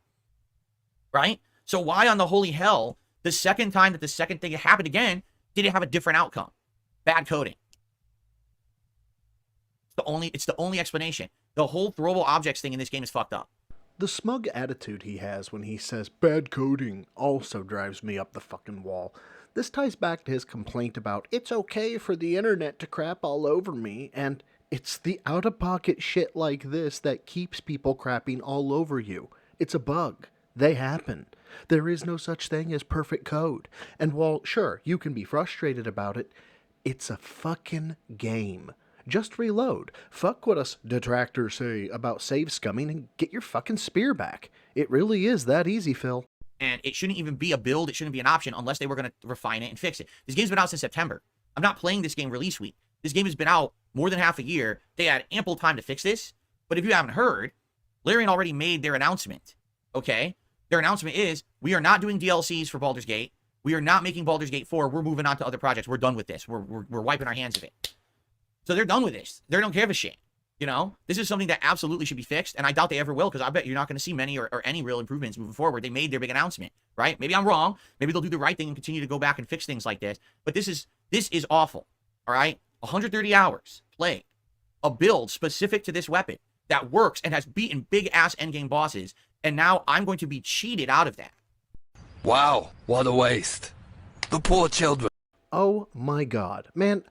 Right? So why on the holy hell, the second time that the second thing happened again, did it have a different outcome? Bad coding. It's the only explanation. The whole throwable objects thing in this game is fucked up. The smug attitude he has when he says bad coding also drives me up the fucking wall. This ties back to his complaint about it's okay for the internet to crap all over me, and it's the out-of-pocket shit like this that keeps people crapping all over you. It's a bug. They happen. There is no such thing as perfect code. And while, sure, you can be frustrated about it, it's a fucking game. Just reload. Fuck what us detractors say about save scumming and get your fucking spear back. It really is that easy, Phil. And it shouldn't even be a build. It shouldn't be an option unless they were going to refine it and fix it. This game's been out since September. I'm not playing this game release week. This game has been out more than half a year. They had ample time to fix this. But if you haven't heard, Larian already made their announcement. Okay? Their announcement is, we are not doing DLCs for Baldur's Gate. We are not making Baldur's Gate 4. We're moving on to other projects. We're done with this. We're wiping our hands of it. So they're done with this. They don't give a shit. You know, this is something that absolutely should be fixed, and I doubt they ever will, because I bet you're not going to see many or any real improvements moving forward. They made their big announcement, right? Maybe I'm wrong. Maybe they'll do the right thing and continue to go back and fix things like this. But this is awful, all right? 130 hours played, a build specific to this weapon that works and has beaten big-ass endgame bosses, and now I'm going to be cheated out of that. Wow, what a waste. The poor children. Oh my god. Man,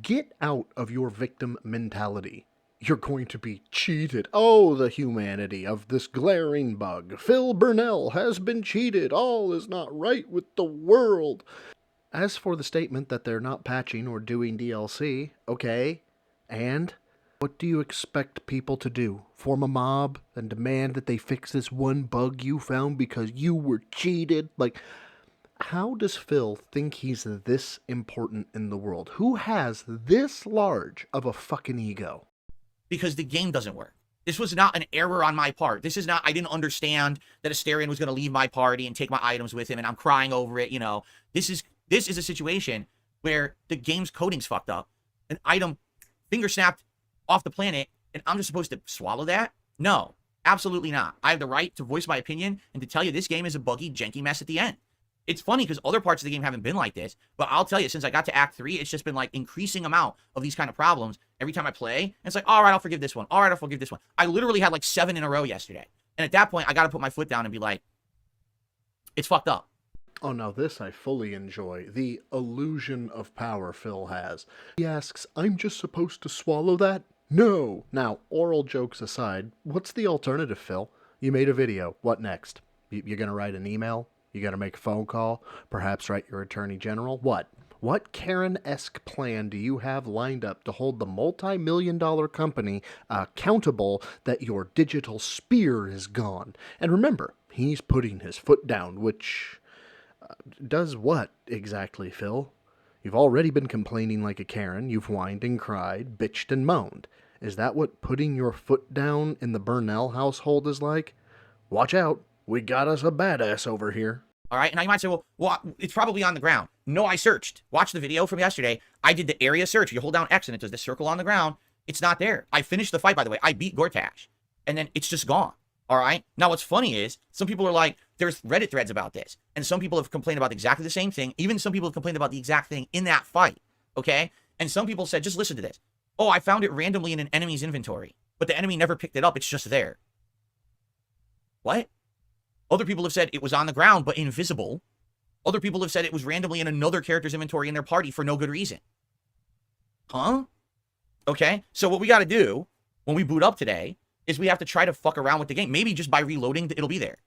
get out of your victim mentality. You're going to be cheated. Oh, the humanity of this glaring bug. Phil Burnell has been cheated. All is not right with the world. As for the statement that they're not patching or doing DLC, okay, and what do you expect people to do? Form a mob and demand that they fix this one bug you found because you were cheated? Like, how does Phil think he's this important in the world? Who has this large of a fucking ego? Because the game doesn't work. This was not an error on my part. This is not, I didn't understand that Asterion was going to leave my party and take my items with him, and I'm crying over it, you know. This is a situation where the game's coding's fucked up. An item finger snapped off the planet, and I'm just supposed to swallow that? No, absolutely not. I have the right to voice my opinion and to tell you this game is a buggy, janky mess at the end. It's funny because other parts of the game haven't been like this, but I'll tell you, since I got to Act 3, it's just been like increasing amount of these kind of problems every time I play. And it's like, all right, I'll forgive this one. All right, I'll forgive this one. I literally had like 7 in a row yesterday. And at that point, I got to put my foot down and be like, it's fucked up. Oh, now this I fully enjoy. The illusion of power Phil has. He asks, I'm just supposed to swallow that? No! Now, oral jokes aside, what's the alternative, Phil? You made a video. What next? You're gonna write an email? You gotta make a phone call? Perhaps write your attorney general? What? What Karen-esque plan do you have lined up to hold the multi-million-dollar company accountable that your digital spear is gone? And remember, he's putting his foot down, which does what exactly, Phil? You've already been complaining like a Karen. You've whined and cried, bitched and moaned. Is that what putting your foot down in the Burnell household is like? Watch out. We got us a badass over here. All right. And now you might say, well, it's probably on the ground. No, I searched. Watch the video from yesterday. I did the area search. You hold down X and it does this circle on the ground. It's not there. I finished the fight, by the way. I beat Gortash. And then it's just gone. All right. Now, what's funny is some people are like, there's Reddit threads about this. And some people have complained about exactly the same thing. Even some people have complained about the exact thing in that fight. Okay. And some people said, just listen to this. Oh, I found it randomly in an enemy's inventory, but the enemy never picked it up. It's just there. What? Other people have said it was on the ground, but invisible. Other people have said it was randomly in another character's inventory in their party for no good reason. Huh? Okay. So what we got to do when we boot up today is we have to try to fuck around with the game. Maybe just by reloading, it'll be there.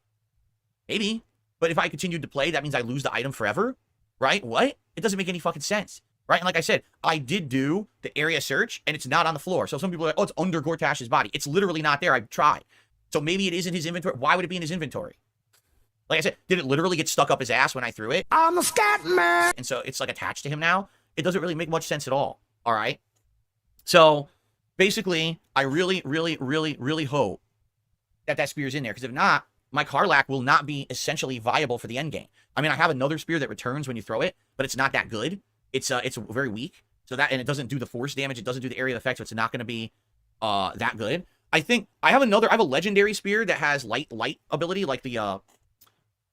Maybe. But if I continued to play, that means I lose the item forever, right? What? It doesn't make any fucking sense, right? And like I said, I did do the area search, and it's not on the floor. So some people are like, oh, it's under Gortash's body. It's literally not there. I've tried. So maybe it is in his inventory. Why would it be in his inventory? Like I said, did it literally get stuck up his ass when I threw it? I'm a scat man. And so it's like attached to him now. It doesn't really make much sense at all. All right. So basically, I really, really, really, really hope that spear's in there. Because if not, my Karlach will not be essentially viable for the end game. I mean, I have another spear that returns when you throw it, but it's not that good. It's very weak. So that, and it doesn't do the force damage. It doesn't do the area of effect. So it's not going to be that good. I think I have a legendary spear that has light ability, like the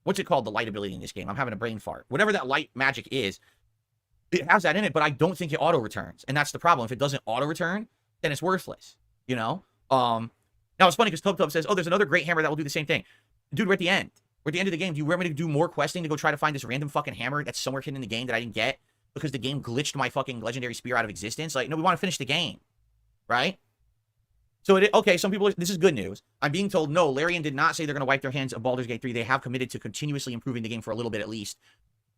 what's it called? The light ability in this game. I'm having a brain fart. Whatever that light magic is, it has that in it, but I don't think it auto returns. And that's the problem. If it doesn't auto return, then it's worthless. You know? Now it's funny because Tub says, oh, there's another great hammer that will do the same thing. Dude, we're at the end. We're at the end of the game. Do you want me to do more questing to go try to find this random fucking hammer that's somewhere hidden in the game that I didn't get because the game glitched my fucking legendary spear out of existence? Like, no, we want to finish the game. Right? So, okay, some people, this is good news. I'm being told, no, Larian did not say they're going to wipe their hands of Baldur's Gate 3. They have committed to continuously improving the game for a little bit at least,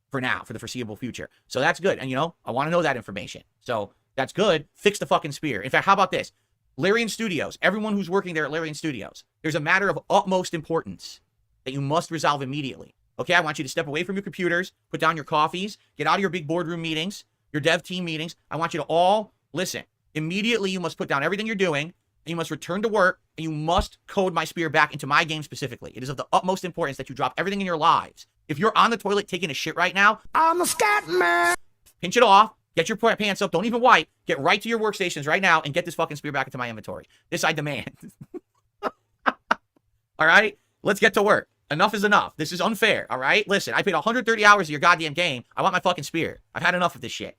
for now, for the foreseeable future. So that's good. And, you know, I want to know that information. So That's good. Fix the fucking spear. In fact, how about this? Larian Studios, everyone who's working there at Larian Studios, there's a matter of utmost importance that you must resolve immediately. Okay, I want you to step away from your computers, put down your coffees, get out of your big boardroom meetings, your dev team meetings. I want you to all listen. Immediately, you must put down everything you're doing, and you must return to work, and you must code my spear back into my game specifically. It is of the utmost importance that you drop everything in your lives. If you're on the toilet taking a shit right now, I'm a scat man. pinch it off, get your pants up, don't even wipe, get right to your workstations right now, and get this fucking spear back into my inventory. This I demand. All right? Let's get to work. Enough is enough. This is unfair, all right? Listen, I paid 130 hours of your goddamn game. I want my fucking spear. I've had enough of this shit.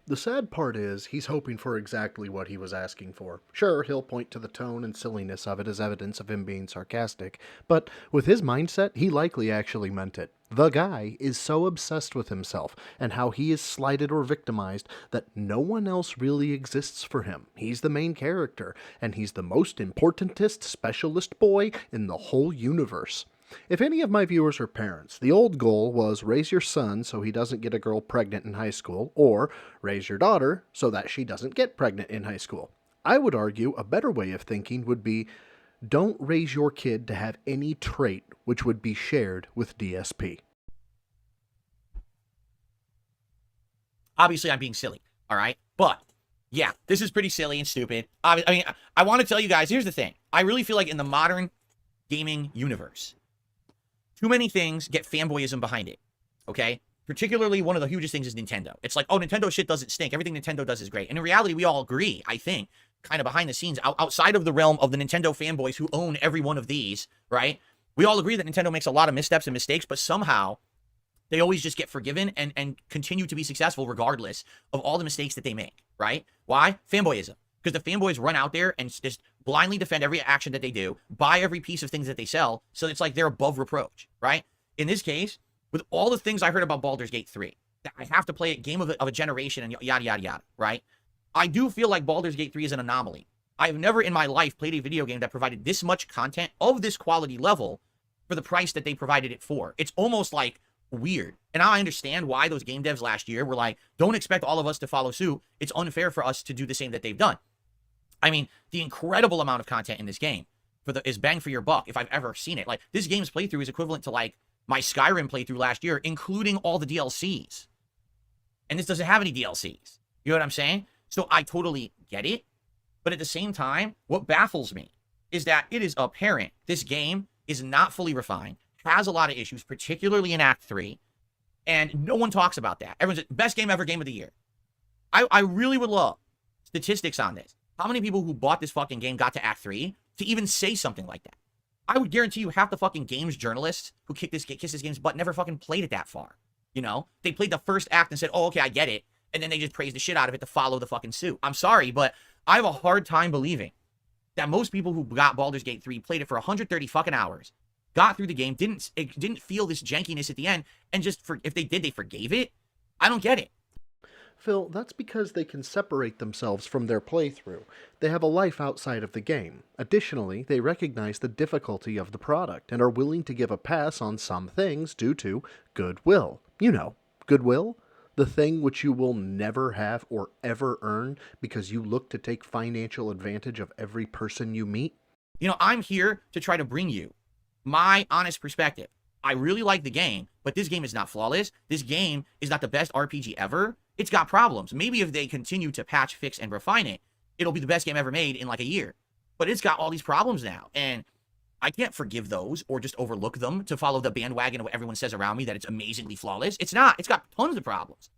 The sad part is, he's hoping for exactly what he was asking for. Sure, he'll point to the tone and silliness of it as evidence of him being sarcastic, but with his mindset, he likely actually meant it. The guy is so obsessed with himself and how he is slighted or victimized that no one else really exists for him. He's the main character, and he's the most importantest specialist boy in the whole universe. If any of my viewers are parents, the old goal was raise your son so he doesn't get a girl pregnant in high school, or raise your daughter so that she doesn't get pregnant in high school. I would argue a better way of thinking would be, don't raise your kid to have any trait which would be shared with DSP. Obviously, I'm being silly, all right? But, yeah, this is pretty silly and stupid. I mean, I want to tell you guys, here's the thing. I really feel like in the modern gaming universe, too many things get fanboyism behind it, okay? Particularly, one of the hugest things is Nintendo. It's like, oh, Nintendo shit doesn't stink. Everything Nintendo does is great. And in reality, we all agree, I think, kind of behind the scenes, outside of the realm of the Nintendo fanboys who own every one of these, right? We all agree that Nintendo makes a lot of missteps and mistakes, but somehow they always just get forgiven and continue to be successful regardless of all the mistakes that they make, right? Why? Fanboyism. Because the fanboys run out there and just blindly defend every action that they do, buy every piece of things that they sell, so it's like they're above reproach, right? In this case, with all the things I heard about Baldur's Gate 3, that I have to play it game of a generation and yada, yada, yada, right? I do feel like Baldur's Gate 3 is an anomaly. I have never in my life played a video game that provided this much content of this quality level for the price that they provided it for. It's almost like weird. And now I understand why those game devs last year were like, don't expect all of us to follow suit. It's unfair for us to do the same that they've done. I mean, the incredible amount of content in this game is bang for your buck if I've ever seen it. Like, this game's playthrough is equivalent to, like, my Skyrim playthrough last year, including all the DLCs. And this doesn't have any DLCs. You know what I'm saying? So I totally get it. But at the same time, what baffles me is that it is apparent this game is not fully refined, has a lot of issues, particularly in Act 3, and no one talks about that. Everyone's like, best game ever, game of the year. I really would love statistics on this. How many people who bought this fucking game got to Act 3 to even say something like that? I would guarantee you half the fucking games journalists who kiss this game's butt never fucking played it that far. You know? They played the first act and said, oh, okay, I get it. And then they just praised the shit out of it to follow the fucking suit. I'm sorry, but I have a hard time believing that most people who got Baldur's Gate 3 played it for 130 fucking hours, got through the game, didn't feel this jankiness at the end, and just, if they did, they forgave it? I don't get it. Phil, that's because they can separate themselves from their playthrough. They have a life outside of the game. Additionally, they recognize the difficulty of the product and are willing to give a pass on some things due to goodwill. You know, goodwill? The thing which you will never have or ever earn because you look to take financial advantage of every person you meet. You know, I'm here to try to bring you my honest perspective. I really like the game, but this game is not flawless. This game is not the best RPG ever. It's got problems. Maybe if they continue to patch, fix, and refine it, it'll be the best game ever made in like a year. But it's got all these problems now, and I can't forgive those or just overlook them to follow the bandwagon of what everyone says around me that it's amazingly flawless. It's not. It's got tons of problems.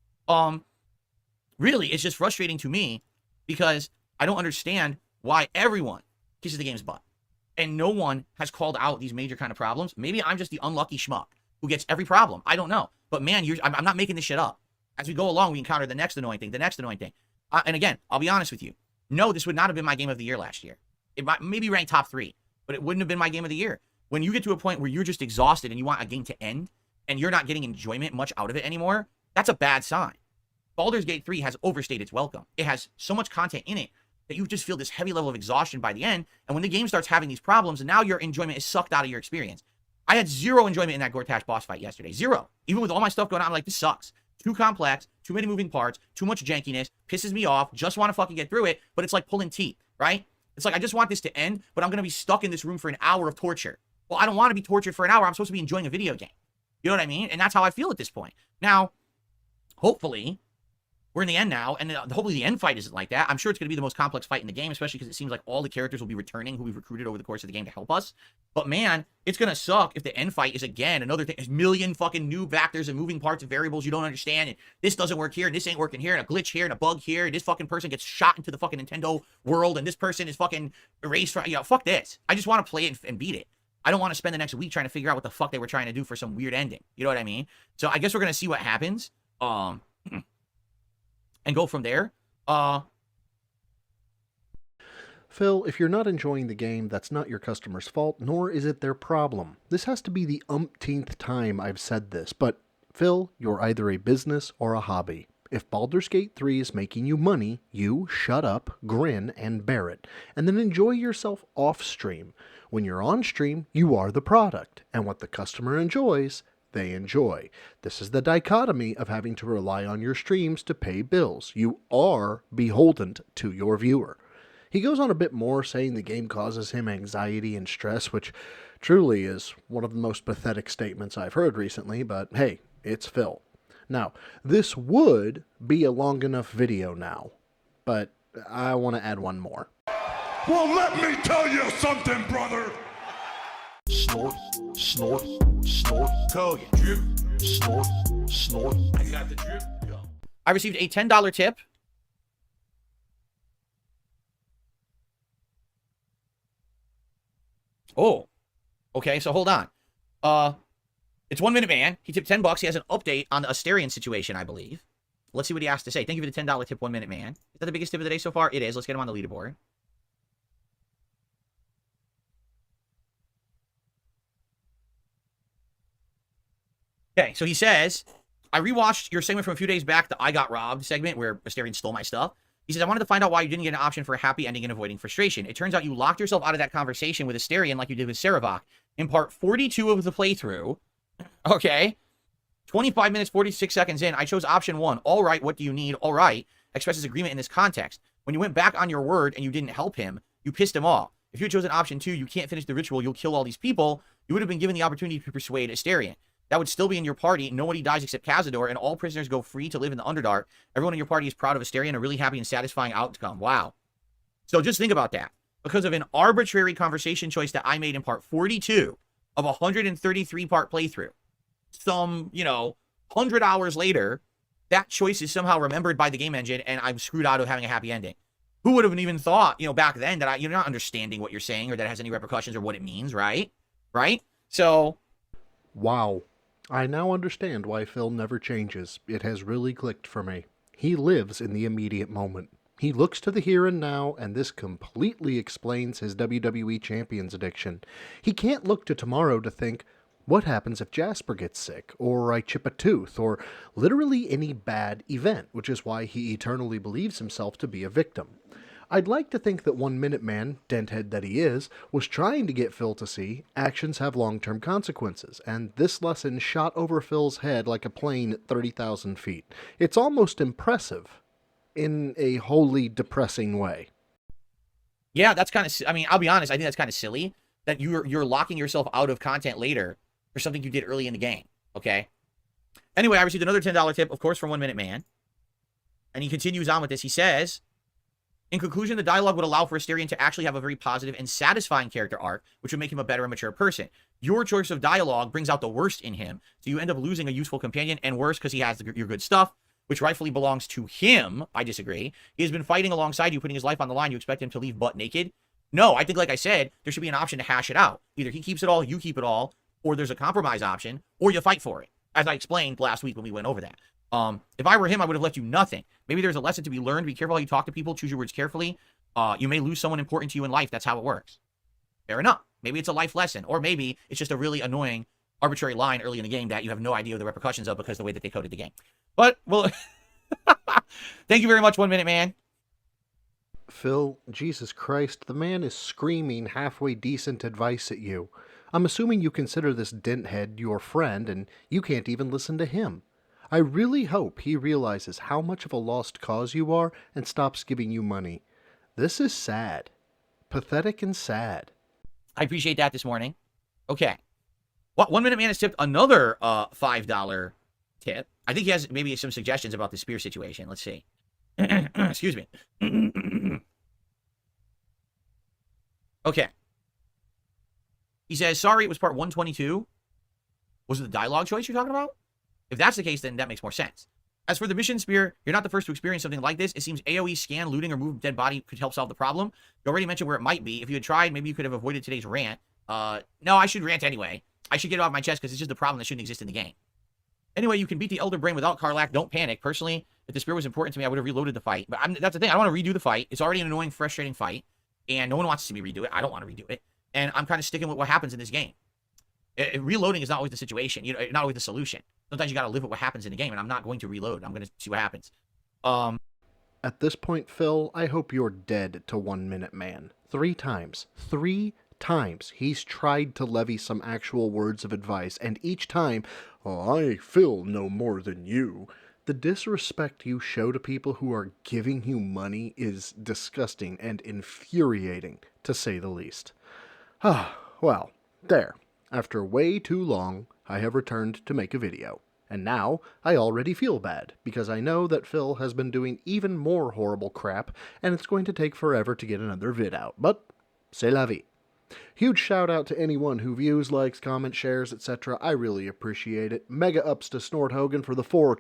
Really, it's just frustrating to me because I don't understand why everyone kisses the game's butt. And no one has called out these major kind of problems. Maybe I'm just the unlucky schmuck who gets every problem. I don't know. But man, I'm not making this shit up. As we go along, we encounter the next annoying thing, and again, I'll be honest with you. No, this would not have been my game of the year last year. It might maybe ranked top 3, but it wouldn't have been my game of the year. When you get to a point where you're just exhausted and you want a game to end, and you're not getting enjoyment much out of it anymore, that's a bad sign. Baldur's Gate 3 has overstayed its welcome. It has so much content in it that you just feel this heavy level of exhaustion by the end, and when the game starts having these problems, and now your enjoyment is sucked out of your experience. I had zero enjoyment in that Gortash boss fight yesterday. Zero. Even with all my stuff going on, I'm like, this sucks. too complex, too many moving parts, too much jankiness, pisses me off, just want to fucking get through it, but it's like pulling teeth, right? It's like, I just want this to end, but I'm going to be stuck in this room for an hour of torture. Well, I don't want to be tortured for an hour. I'm supposed to be enjoying a video game. You know what I mean? And that's how I feel at this point. Now, hopefully, we're in the end now, and hopefully the end fight isn't like that. I'm sure it's going to be the most complex fight in the game, especially because it seems like all the characters will be returning who we've recruited over the course of the game to help us. But man, it's going to suck if the end fight is, again, another thing. A million fucking new factors and moving parts and variables you don't understand, and this doesn't work here, and this ain't working here, and a glitch here, and a bug here, and this fucking person gets shot into the fucking Nintendo world, and this person is fucking erased from, fuck this. I just want to play it and beat it. I don't want to spend the next week trying to figure out what the fuck they were trying to do for some weird ending. You know what I mean? So I guess we're going to see what happens. And go from there. Phil, if you're not enjoying the game, that's not your customer's fault, nor is it their problem. This has to be the umpteenth time I've said this, but Phil, you're either a business or a hobby. If Baldur's Gate 3 is making you money, you shut up, grin, and bear it, and then enjoy yourself off-stream. When you're on stream, you are the product, and what the customer enjoys, they enjoy. This is the dichotomy of having to rely on your streams to pay bills. You are beholden to your viewer. He goes on a bit more, saying the game causes him anxiety and stress, which truly is one of the most pathetic statements I've heard recently, but hey, it's Phil. Now, this would be a long enough video now, but I want to add one more. Well, let me tell you something, brother. Snort, snort, snort, Hogan. Drip, snort, snort. I got the drip. Go. I received a $10 tip. Oh, okay, so hold on. It's 1 Minute Man. He tipped $10. He has an update on the Asterian situation, I believe. Let's see what he has to say. Thank you for the $10 tip, 1 Minute Man. Is that the biggest tip of the day so far? It is. Let's get him on the leaderboard. Okay, so he says, I rewatched your segment from a few days back, the I Got Robbed segment, where Asterian stole my stuff. He says, I wanted to find out why you didn't get an option for a happy ending and avoiding frustration. It turns out you locked yourself out of that conversation with Asterian like you did with Saravok. In part 42 of the playthrough, okay, 25 minutes, 46 seconds in, I chose option 1. All right, what do you need? All right, expresses agreement in this context. When you went back on your word and you didn't help him, you pissed him off. If you had chosen option 2, you can't finish the ritual, you'll kill all these people, you would have been given the opportunity to persuade Asterian. That would still be in your party. Nobody dies except Cazador, and all prisoners go free to live in the Underdark. Everyone in your party is proud of Asterian, a really happy and satisfying outcome. Wow. So just think about that. Because of an arbitrary conversation choice that I made in part 42 of a 133-part playthrough, some, 100 hours later, that choice is somehow remembered by the game engine, and I'm screwed out of having a happy ending. Who would have even thought, back then that you're not understanding what you're saying or that it has any repercussions or what it means, right? Right? So... Wow. I now understand why Phil never changes. It has really clicked for me. He lives in the immediate moment. He looks to the here and now, and this completely explains his WWE Champions addiction. He can't look to tomorrow to think, what happens if Jasper gets sick, or I chip a tooth, or literally any bad event, which is why he eternally believes himself to be a victim. I'd like to think that 1 Minute Man, denthead that he is, was trying to get Phil to see actions have long-term consequences, and this lesson shot over Phil's head like a plane at 30,000 feet. It's almost impressive, in a wholly depressing way. Yeah, that's kind of, I'll be honest, I think that's kind of silly, that you're locking yourself out of content later for something you did early in the game, okay? Anyway, I received another $10 tip, of course, from 1 Minute Man, and he continues on with this. He says... In conclusion, the dialogue would allow for Asterian to actually have a very positive and satisfying character arc, which would make him a better and mature person. Your choice of dialogue brings out the worst in him, so you end up losing a useful companion, and worse, because he has your good stuff, which rightfully belongs to him. I disagree. He has been fighting alongside you, putting his life on the line. You expect him to leave butt naked? No, I think, like I said, there should be an option to hash it out. Either he keeps it all, you keep it all, or there's a compromise option, or you fight for it, as I explained last week when we went over that. If I were him, I would have left you nothing. Maybe there's a lesson to be learned. Be careful how you talk to people. Choose your words carefully. You may lose someone important to you in life. That's how it works. Fair enough. Maybe it's a life lesson. Or maybe it's just a really annoying, arbitrary line early in the game that you have no idea the repercussions of because of the way that they coded the game. But, well, thank you very much, 1 Minute Man. Phil, Jesus Christ, the man is screaming halfway decent advice at you. I'm assuming you consider this denthead your friend, and you can't even listen to him. I really hope he realizes how much of a lost cause you are and stops giving you money. This is sad. Pathetic and sad. I appreciate that this morning. Okay. What 1 Minute Man has tipped another $5 tip. I think he has maybe some suggestions about the spear situation. Let's see. Excuse me. Okay. He says, sorry, it was part 122. Was it the dialogue choice you're talking about? If that's the case, then that makes more sense. As for the mission spear, you're not the first to experience something like this. It seems AoE scan, looting, or move dead body could help solve the problem. You already mentioned where it might be. If you had tried, maybe you could have avoided today's rant. No, I should rant anyway. I should get it off my chest because it's just a problem that shouldn't exist in the game. Anyway, you can beat the Elder Brain without Karlach. Don't panic. Personally, if the spear was important to me, I would have reloaded the fight. But that's the thing. I don't want to redo the fight. It's already an annoying, frustrating fight. And no one wants to see me redo it. I don't want to redo it. And I'm kind of sticking with what happens in this game. Reloading is not always the situation. You know, not always the solution. Sometimes you got to live with what happens in the game, and I'm not going to reload. I'm going to see what happens. At this point, Phil, I hope you're dead to 1 Minute Man. 3 times. 3 times he's tried to levy some actual words of advice, and each time, oh, I, Phil, know more than you. The disrespect you show to people who are giving you money is disgusting and infuriating, to say the least. Ah, well, there. After way too long, I have returned to make a video. And now, I already feel bad, because I know that Phil has been doing even more horrible crap, and it's going to take forever to get another vid out. But, c'est la vie. Huge shout out to anyone who views, likes, comments, shares, etc. I really appreciate it. Mega ups to Snort Hogan for the 4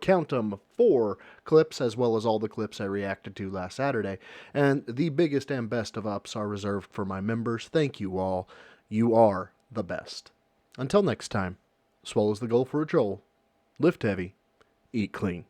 clips, as well as all the clips I reacted to last Saturday. And the biggest and best of ups are reserved for my members. Thank you all. You are the best. Until next time, swallows the goal for a troll. Lift heavy. Eat clean.